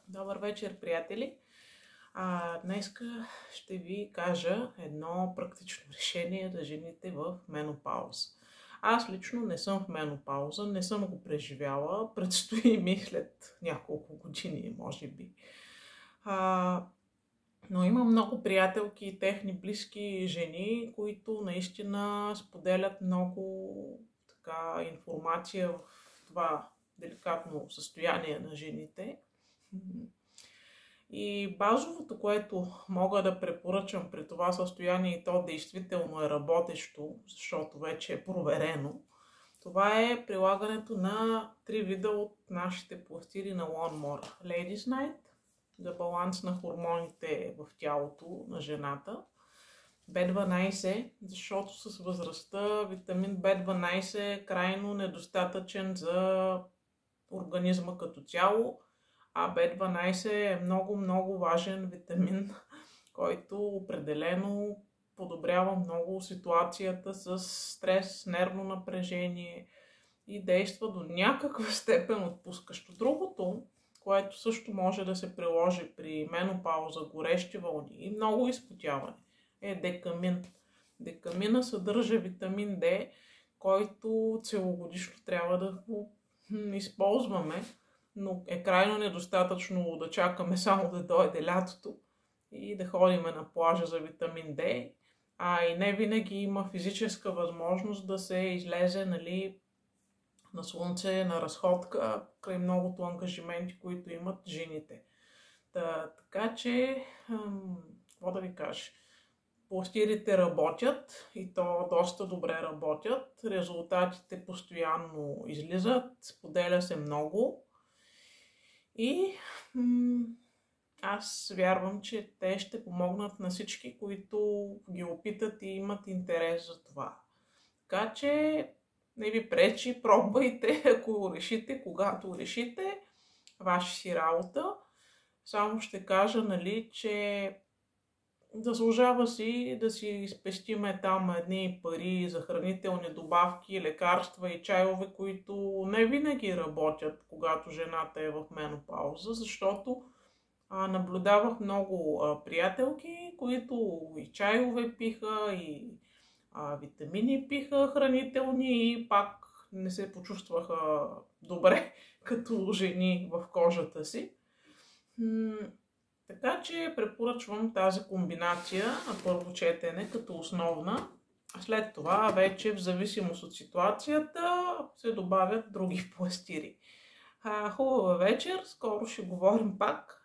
Добър вечер, приятели! Днеска ще ви кажа едно практично решение за жените в менопауза. Аз лично не съм в менопауза, не съм го преживяла, предстои ми след няколко години, може би. Но има много приятелки и техни близки жени, които наистина споделят много информация в това деликатно състояние на жените. И базовото, което мога да препоръчам при това състояние, и то действително е работещо, защото вече е проверено, това е прилагането на 3 вида от нашите пластири на Longmore. Ladies Night, за баланс на хормоните в тялото на жената. B12, защото с възрастта витамин B12 е крайно недостатъчен за организма като цяло, а B12 е много важен витамин, който определено подобрява много ситуацията с стрес, нервно напрежение и действа до някаква степен отпускащо. Другото, което също може да се приложи при менопауза, горещи вълни и много изпотяване, е декамин. Декамина съдържа витамин D, който целогодишно трябва да го използваме, но е крайно недостатъчно да чакаме само да дойде лятото и да ходиме на плажа за витамин D, и не винаги има физическа възможност да се излезе на слънце, на разходка, край многото ангажименти, които имат жените. Така че, какво да ви кажа? Пластирите работят и то доста добре работят. Резултатите постоянно излизат, споделя се много. И аз вярвам, че те ще помогнат на всички, които ги опитат и имат интерес за това. Така че не ви пречи, пробвайте, ако решите, когато решите, ваша си работа. Само ще кажа, че заслужава си да си спестиме там едни пари за хранителни добавки, лекарства и чайове, които не винаги работят, когато жената е в менопауза, защото наблюдавах много приятелки, които и чайове пиха, и витамини пиха хранителни и пак не се почувстваха добре като жени в кожата си. Така че препоръчвам тази комбинация на първо четене като основна. След това вече в зависимост от ситуацията се добавят други пластири. Хубава вечер, скоро ще говорим пак.